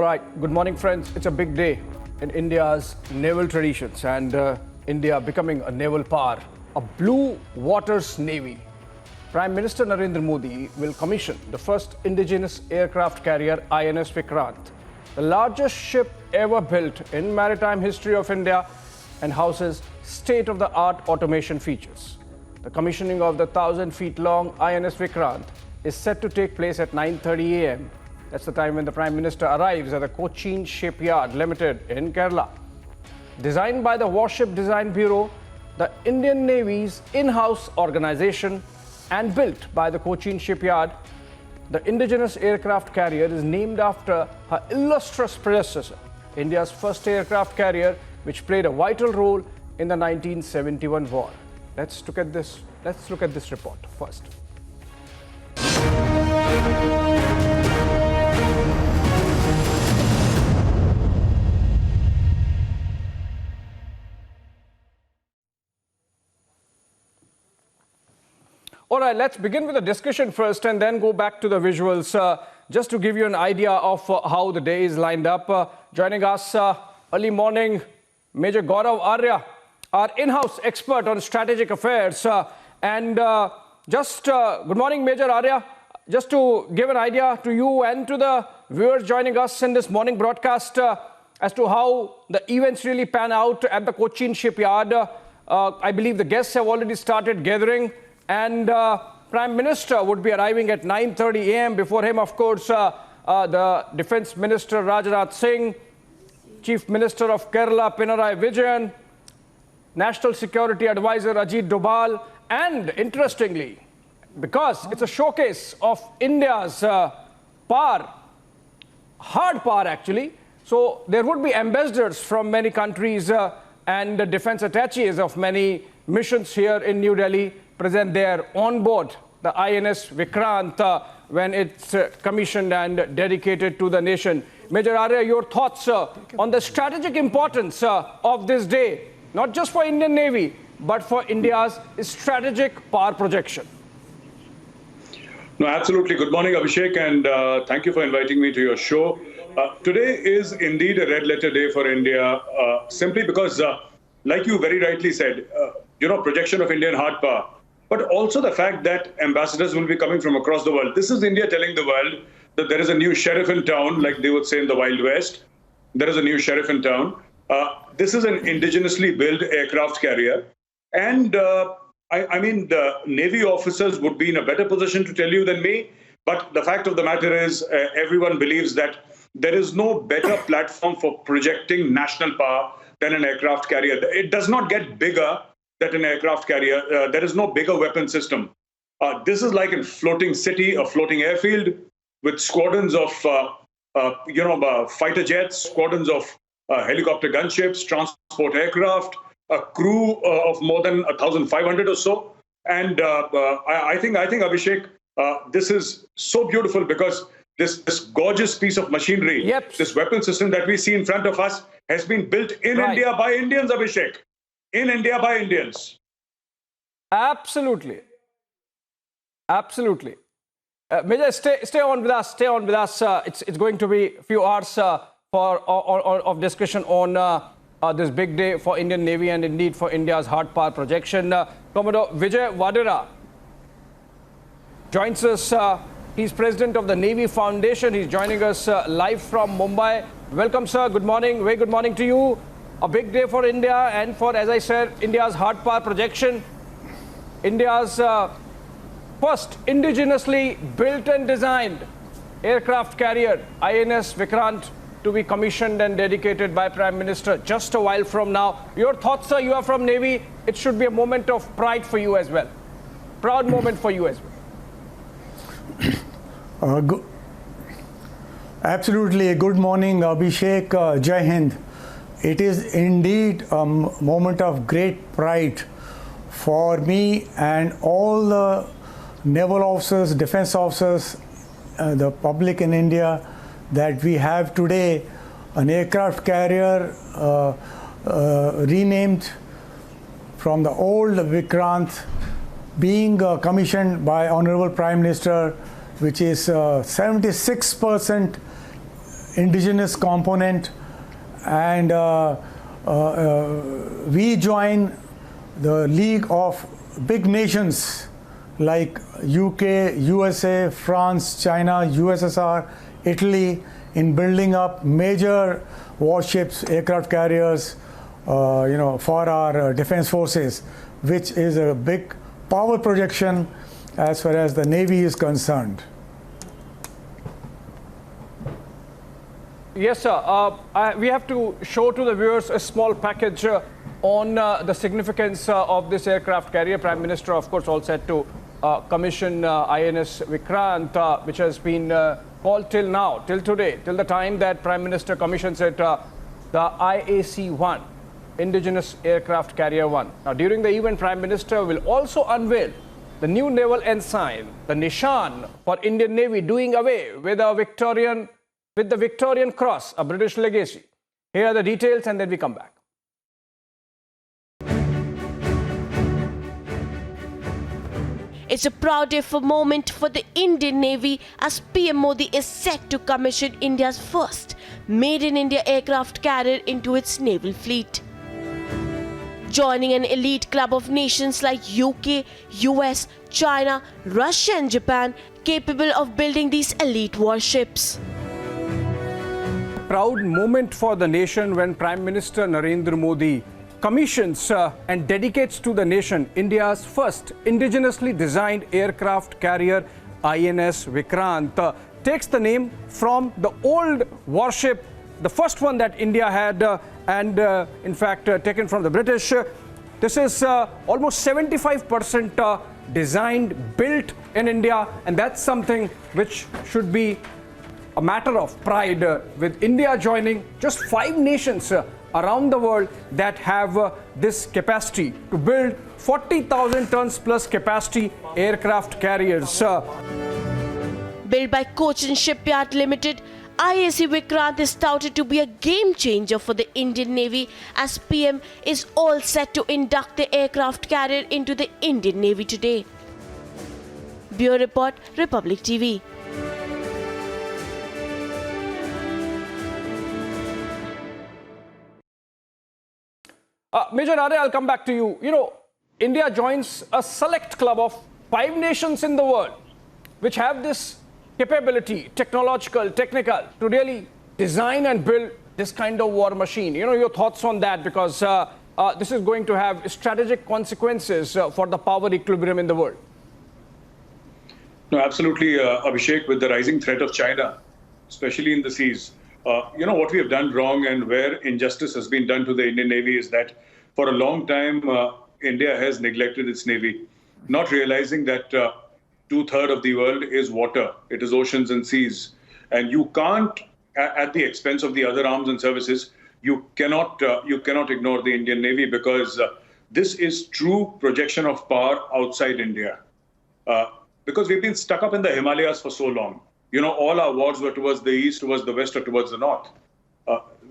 right, good morning friends. It's a big day in India's naval traditions and India becoming a naval power, a blue waters navy. Prime Minister Narendra Modi will commission the first indigenous aircraft carrier INS Vikrant, the largest ship ever built in maritime history of India and houses state-of-the-art automation features. The commissioning of the 1,000 feet long INS Vikrant is set to take place at 9:30 a.m. That's the time when the Prime Minister arrives at the Cochin Shipyard Limited in Kerala. Designed by the Warship Design Bureau, the Indian Navy's in-house organization, and built by the Cochin Shipyard, the indigenous aircraft carrier is named after her illustrious predecessor, India's first aircraft carrier, which played a vital role in the 1971 war. Let's look at this report first. All right, let's begin with the discussion first and then go back to the visuals. Just to give you an idea of how the day is lined up, joining us early morning, Major Gaurav Arya, our in-house expert on strategic affairs. Good morning, Major Arya. Just to give an idea to you and to the viewers joining us in this morning broadcast as to how the events really pan out at the Cochin Shipyard. I believe the guests have already started gathering. And Prime Minister would be arriving at 9:30 a.m. Before him, of course, the Defence Minister Rajnath Singh, Chief Minister of Kerala Pinarayi Vijayan, National Security Advisor Ajit Dobal, and interestingly, because it's a showcase of India's power, hard power actually, so there would be ambassadors from many countries and defence attaches of many missions here in New Delhi present there on board the INS Vikrant when it's commissioned and dedicated to the nation. Major Arya, your thoughts on the strategic importance of this day, not just for Indian Navy, but for India's strategic power projection. No, absolutely. Good morning, Abhishek, and thank you for inviting me to your show. Today is indeed a red letter day for India, simply because, like you very rightly said, projection of Indian hard power, but also the fact that ambassadors will be coming from across the world. This is India telling the world that there is a new sheriff in town, like they would say in the Wild West. There is a new sheriff in town. This is an indigenously built aircraft carrier. And I mean, the Navy officers would be in a better position to tell you than me. But the fact of the matter is, everyone believes that there is no better platform for projecting national power than an aircraft carrier. It does not get bigger than an aircraft carrier. There is no bigger weapon system. This is like a floating city, a floating airfield with squadrons of, fighter jets, squadrons of helicopter gunships, transport aircraft, a crew of more than 1,500 or so. And I think Abhishek, this is so beautiful because this gorgeous piece of machinery, this weapon system that we see in front of us has been built in India by Indians, Abhishek. In India by Indians. Absolutely. Absolutely. Major, stay on with us. Stay on with us. It's going to be a few hours of discussion on this big day for Indian Navy and indeed for India's hard power projection. Commodore Vadhera joins us. He's president of the Navy Foundation. He's joining us live from Mumbai. Welcome, sir. Good morning. Very good morning to you. A big day for India and for, as I said, India's hard power projection. India's first indigenously built and designed aircraft carrier, INS Vikrant, to be commissioned and dedicated by Prime Minister just a while from now. Your thoughts, sir? You are from Navy. It should be a moment of pride for you as well. Proud moment for you as well. Absolutely. Good morning, Abhishek. Jai Hind. It is indeed a moment of great pride for me and all the naval officers, defense officers, the public in India, that we have today an aircraft carrier renamed from the old Vikrant being commissioned by Honorable Prime Minister, which is 76% indigenous component, and we join the league of big nations like UK, USA, France, China, USSR, Italy in building up major warships, aircraft carriers, for our defense forces, which is a big power projection as far as the Navy is concerned. Yes, sir. We have to show to the viewers a small package on the significance of this aircraft carrier. Prime Minister, of course, all set to commission INS Vikrant, which has been called till now, till today, till the time that Prime Minister commissions it, the IAC-1, Indigenous Aircraft Carrier 1. Now, during the event, Prime Minister will also unveil the new Naval Ensign, the Nishan for Indian Navy, doing away with the Victorian Cross, a British legacy. Here are the details, and then we come back. It's a proud day for moment for the Indian Navy as PM Modi is set to commission India's first made-in-India aircraft carrier into its naval fleet. Joining an elite club of nations like UK, US, China, Russia and Japan capable of building these elite warships. Proud moment for the nation when Prime Minister Narendra Modi commissions and dedicates to the nation India's first indigenously designed aircraft carrier, INS Vikrant. Takes the name from the old warship, the first one that India had, and in fact taken from the British. This is almost 75% designed, built in India, and that's something which should be a matter of pride, with India joining just 5 nations around the world that have this capacity to build 40,000 tons plus capacity aircraft carriers. Built by Cochin Shipyard Limited, IAC Vikrant is touted to be a game changer for the Indian Navy as PM is all set to induct the aircraft carrier into the Indian Navy today. Bureau Report, Republic TV. Major Arya, I'll come back to you. You know, India joins a select club of 5 nations in the world which have this capability, technological, technical, to really design and build this kind of war machine. You know, your thoughts on that, because this is going to have strategic consequences for the power equilibrium in the world. No, absolutely, Abhishek, with the rising threat of China, especially in the seas. What we have done wrong and where injustice has been done to the Indian Navy is that for a long time, India has neglected its Navy, not realizing that 2/3 of the world is water. It is oceans and seas. And you can't, at the expense of the other arms and services, you cannot ignore the Indian Navy, because this is true projection of power outside India. Because we've been stuck up in the Himalayas for so long. You know, all our wars were towards the east, towards the west, or towards the north.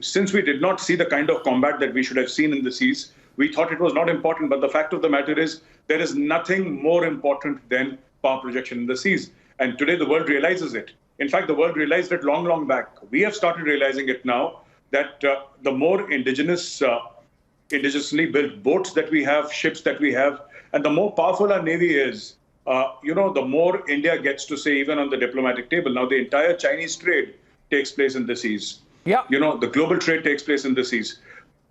Since we did not see the kind of combat that we should have seen in the seas, we thought it was not important. But the fact of the matter is, there is nothing more important than power projection in the seas. And today the world realizes it. In fact, the world realized it long, long back. We have started realizing it now, that the more indigenously built boats that we have, ships that we have, and the more powerful our Navy is, the more India gets to say, even on the diplomatic table. Now, the entire Chinese trade takes place in the seas. Yeah. You know, the global trade takes place in the seas.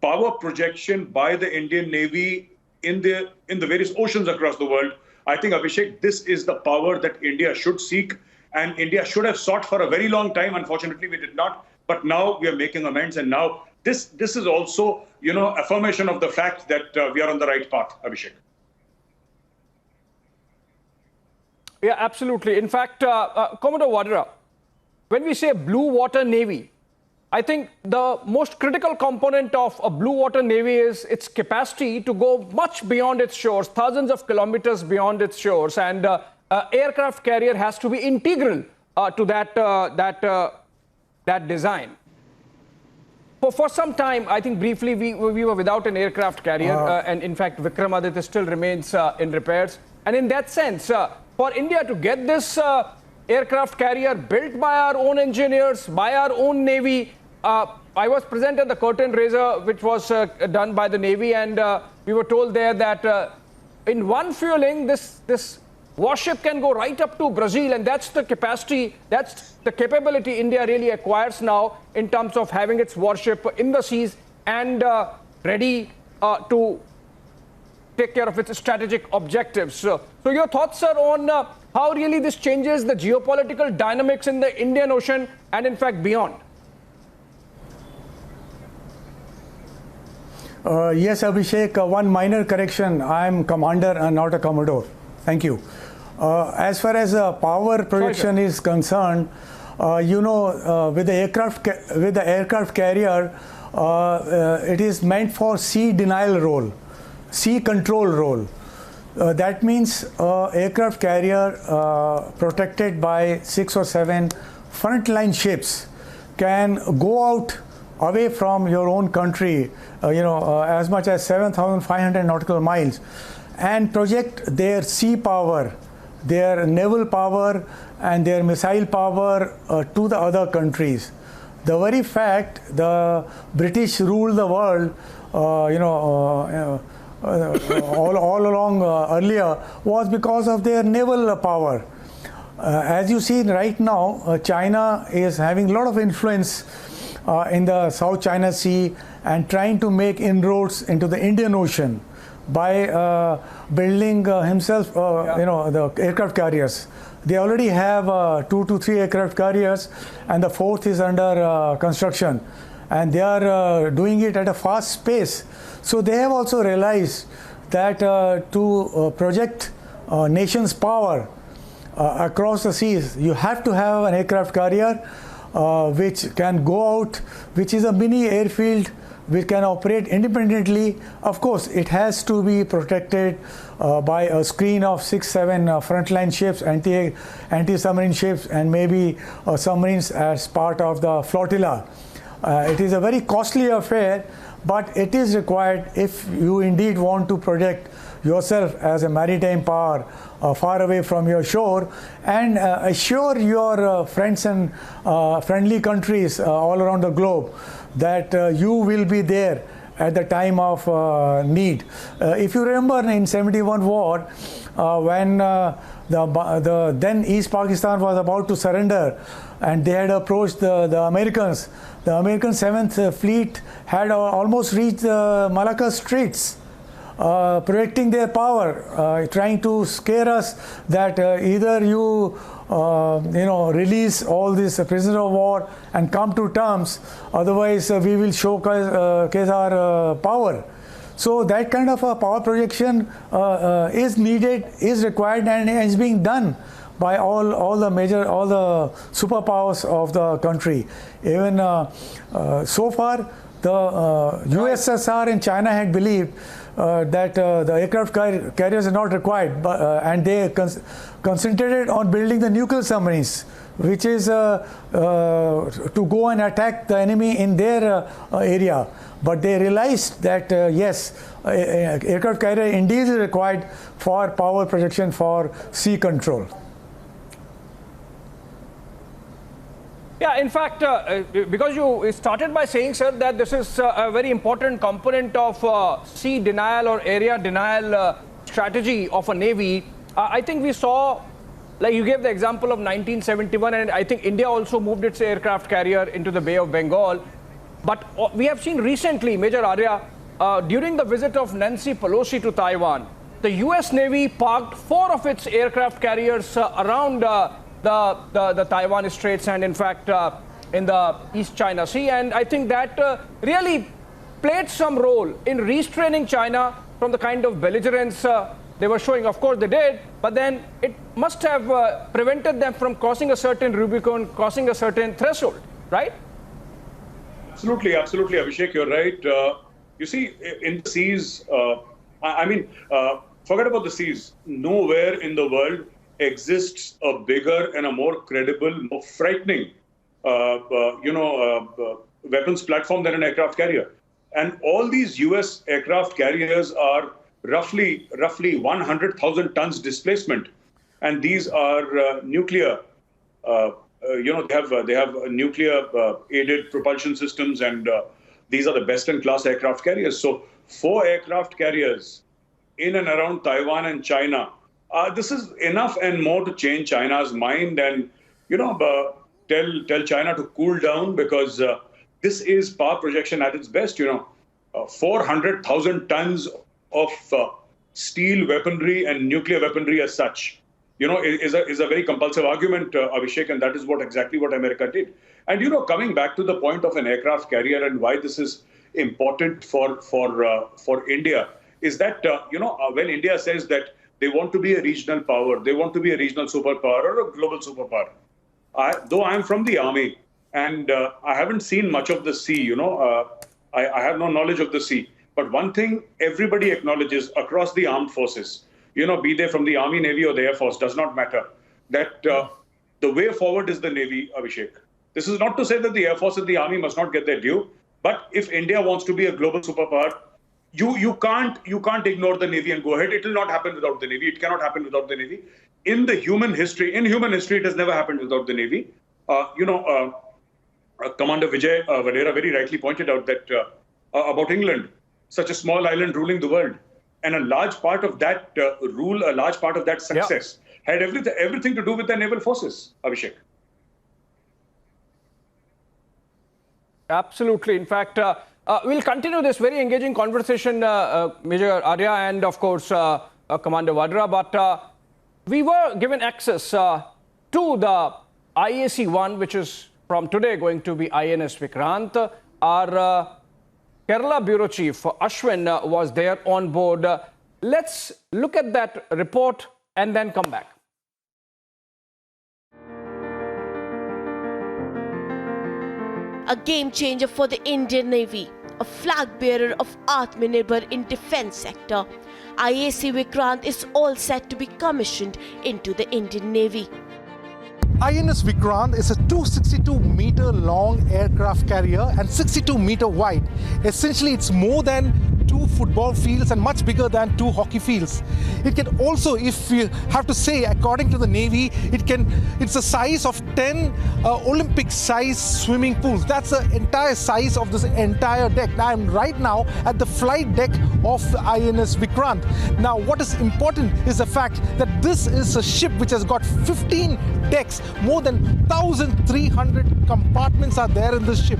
Power projection by the Indian Navy in the various oceans across the world. I think, Abhishek, this is the power that India should seek, and India should have sought for a very long time. Unfortunately, we did not. But now we are making amends, and now this is also, affirmation of the fact that we are on the right path, Abhishek. Yeah, absolutely. In fact, Commodore Vadhera, when we say blue water navy, I think the most critical component of a blue water navy is its capacity to go much beyond its shores, thousands of kilometers beyond its shores, and aircraft carrier has to be integral to that design. For some time, I think briefly, we were without an aircraft carrier, and in fact, Vikramaditya still remains in repairs. And in that sense, for India to get this aircraft carrier built by our own engineers, by our own Navy. I was present at the curtain raiser, which was done by the Navy, and we were told there that in one fueling, this warship can go right up to Brazil, and that's the capacity, that's the capability India really acquires now in terms of having its warship in the seas and ready to take care of its strategic objectives. So your thoughts, sir, on how really this changes the geopolitical dynamics in the Indian Ocean and in fact beyond? Yes, Abhishek, one minor correction. I am commander and not a commodore. Thank you. As far as power projection is concerned, with the aircraft carrier, it is meant for sea denial role, sea control role. That means aircraft carrier protected by 6 or 7 frontline ships can go out away from your own country, as much as 7,500 nautical miles, and project their sea power, their naval power, and their missile power to the other countries. The very fact the British ruled the world, all along earlier was because of their naval power. As you see right now, China is having a lot of influence in the South China Sea and trying to make inroads into the Indian Ocean by building himself, the aircraft carriers. They already have 2 to 3 aircraft carriers, and the 4th is under construction, and they are doing it at a fast pace. So they have also realized that to project nation's power across the seas, you have to have an aircraft carrier which can go out, which is a mini airfield, which can operate independently. Of course, it has to be protected by a screen of 6-7 frontline ships, anti-submarine ships, and maybe submarines as part of the flotilla. It is a very costly affair, but it is required if you indeed want to project yourself as a maritime power far away from your shore, and assure your friends and friendly countries all around the globe that you will be there at the time of need. If you remember in 71 war, when the then East Pakistan was about to surrender and they had approached the Americans, the American 7th Fleet had almost reached the Malacca Straits, projecting their power, trying to scare us that either you release all these prisoners of war and come to terms, otherwise we will showcase our power. So that kind of a power projection is needed, is required, and is being done by all the superpowers of the country. Even so far, the USSR and China had believed that the aircraft carriers are not required, and they concentrated on building the nuclear submarines, which is to go and attack the enemy in their area. But they realized that yes, aircraft carrier indeed is required for power projection for sea control. Yeah, in fact, because you started by saying, sir, that this is a very important component of sea denial or area denial strategy of a navy. I think we saw, like you gave the example of 1971, and I think India also moved its aircraft carrier into the Bay of Bengal. But we have seen recently, Major Arya, during the visit of Nancy Pelosi to Taiwan, the US Navy parked 4 of its aircraft carriers around the Taiwan Straits and in fact in the East China Sea, and I think that really played some role in restraining China from the kind of belligerence they were showing. Of course they did, but then it must have prevented them from crossing a certain Rubicon, crossing a certain threshold, right? Absolutely, Abhishek, you're right. You see, in the seas, forget about the seas. Nowhere in the world exists a bigger and a more credible, more frightening, weapons platform than an aircraft carrier. And all these US aircraft carriers are roughly 100,000 tons displacement. And these are nuclear they have nuclear aided propulsion systems, and these are the best in class aircraft carriers. So 4 aircraft carriers in and around Taiwan and China. This is enough and more to change China's mind, and tell China to cool down, because this is power projection at its best. 400,000 tons of steel weaponry and nuclear weaponry as such, is a very compulsive argument, Abhishek, and that is exactly what America did. And coming back to the point of an aircraft carrier and why this is important for India, is that when India says that they want to be a regional power, they want to be a regional superpower or a global superpower. Though I'm from the army and I haven't seen much of the sea, I have no knowledge of the sea. But one thing everybody acknowledges across the armed forces, be they from the Army, Navy or the Air Force, does not matter, that the way forward is the Navy, Abhishek. This is not to say that the Air Force and the Army must not get their due, but if India wants to be a global superpower, you can't ignore the Navy and go ahead. It will not happen without the Navy. It cannot happen without the Navy. In human history, it has never happened without the Navy. Commander Vijay Vadhera very rightly pointed out that about England, such a small island ruling the world, and a large part of that a large part of that success had everything to do with the naval forces, Abhishek. Absolutely. In fact, we'll continue this very engaging conversation, Major Arya and, of course, Commander Vadhera. But we were given access to the IAC-1, which is from today going to be INS Vikrant. Our Kerala Bureau Chief Ashwin was there on board. Let's look at that report and then come back. A game changer for the Indian Navy, a flag bearer of Atmanirbhar in defense sector. IAC Vikrant is all set to be commissioned into the Indian Navy. INS Vikrant is a 262-meter long aircraft carrier and 62-meter wide. Essentially, it's more than 2 football fields and much bigger than 2 hockey fields. It can also, if you have to say, according to the Navy, it's the size of 10 Olympic-sized swimming pools. That's the entire size of this entire deck. Now, I'm right now at the flight deck of the INS Vikrant. Now, what is important is the fact that this is a ship which has got 15 decks. More than 1,300 compartments are there in this ship.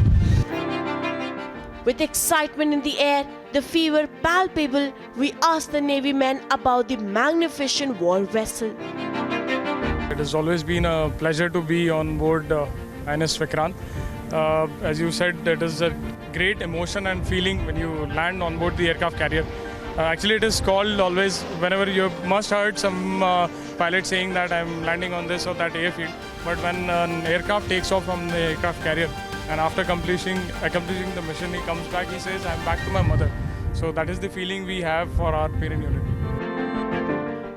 With excitement in the air, the fever palpable, we asked the Navy men about the magnificent war vessel. It has always been a pleasure to be on board INS Vikrant. As you said, it is a great emotion and feeling when you land on board the aircraft carrier. Actually, it is called always, whenever you must heard some pilot saying that I'm landing on this or that airfield. But when an aircraft takes off from the aircraft carrier and after accomplishing the mission, he comes back, he says, I'm back to my mother. So that is the feeling we have for our parent unit.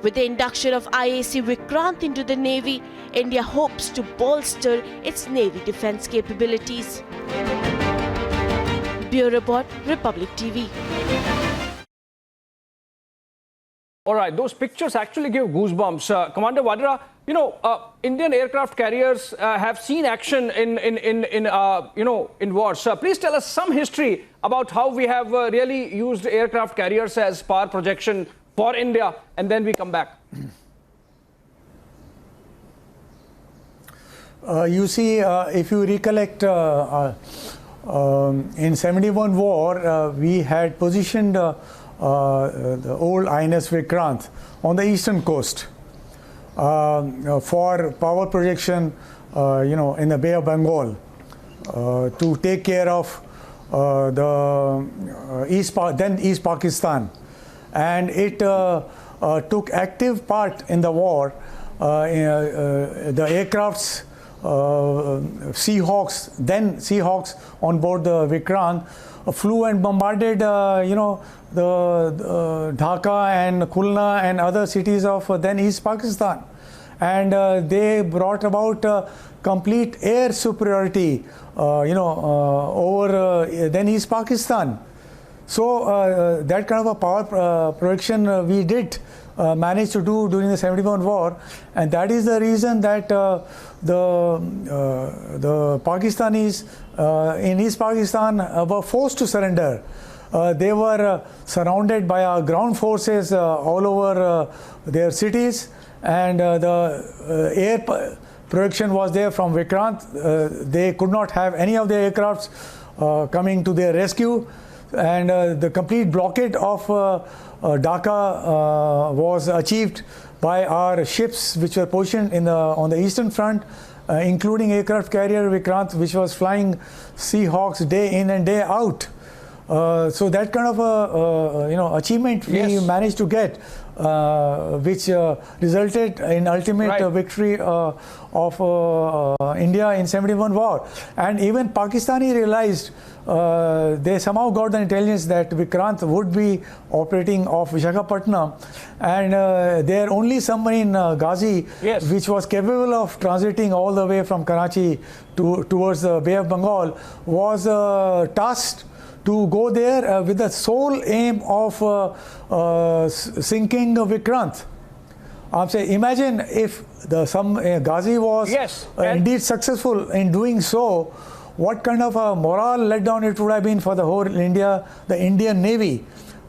With the induction of IAC Vikrant into the Navy, India hopes to bolster its Navy defense capabilities. Bureau Report, Republic TV. All right, those pictures actually give goosebumps. Commander Vadhera, Indian aircraft carriers have seen action in wars. Please tell us some history about how we have really used aircraft carriers as power projection for India, and then we come back. You see, if you recollect, in 71 war, we had positioned the old INS Vikrant on the eastern coast for power projection, in the Bay of Bengal to take care of the then East Pakistan, and it took active part in the war. The aircrafts, Seahawks on board the Vikrant flew and bombarded, the Dhaka and Khulna and other cities of then East Pakistan, and they brought about complete air superiority, over then East Pakistan. So that kind of a power projection we did managed to do during the 71 war, and that is the reason that the Pakistanis in East Pakistan were forced to surrender. They were surrounded by our ground forces all over their cities, and the air protection was there from Vikrant. They could not have any of the aircrafts coming to their rescue, and the complete blockade of Dhaka was achieved by our ships which were positioned on the eastern front, including aircraft carrier Vikrant, which was flying Seahawks day in and day out. So that kind of achievement we managed to get, which resulted in ultimate victory of India in 71 war. And even Pakistani realized, they somehow got the intelligence that Vikrant would be operating off Visakhapatnam, and their only submarine Ghazi, which was capable of transiting all the way from Karachi towards the Bay of Bengal, was tasked to go there with the sole aim of sinking Vikrant. I'm saying, imagine if some Ghazi was indeed successful in doing so, what kind of a moral letdown it would have been for the whole India, the Indian Navy.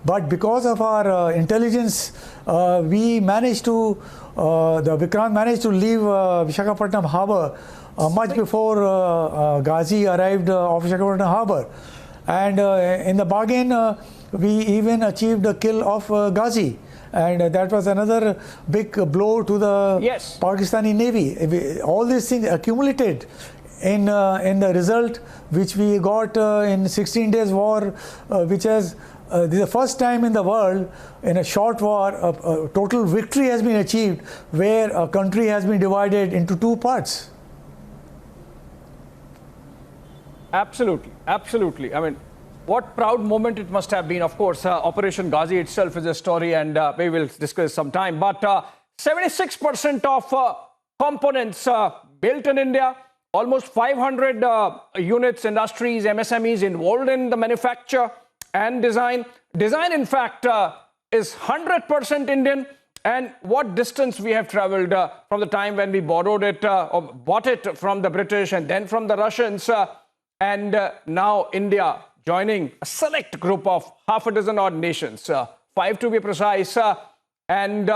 But because of our intelligence, we managed to, the Vikrant managed to leave Visakhapatnam harbour much before Ghazi arrived off Visakhapatnam harbour. And in the bargain, we even achieved the kill of Ghazi. And that was another big blow to the Pakistani Navy. All these things accumulated in the result which we got in 16 days war, which has this is the first time in the world in a short war a total victory has been achieved where a country has been divided into two parts. Absolutely, absolutely. I mean, what proud moment it must have been. Of course, Operation Ghazi itself is a story, and we will discuss some time. But 76% of components built in India, almost 500 units, industries, MSMEs involved in the manufacture and design. Design, in fact, is 100% Indian. And what distance we have traveled from the time when we borrowed it or bought it from the British and then from the Russians. And now India joining a select group of half a dozen odd nations, 5 to be precise, and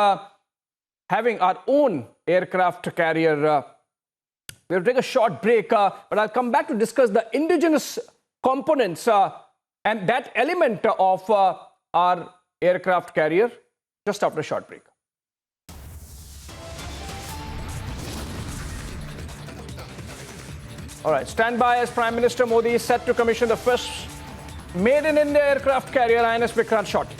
having our own aircraft carrier. We'll take a short break, but I'll come back to discuss the indigenous components and that element of our aircraft carrier just after a short break. All right, stand by as Prime Minister Modi is set to commission the first made in India aircraft carrier INS Vikrant shortly.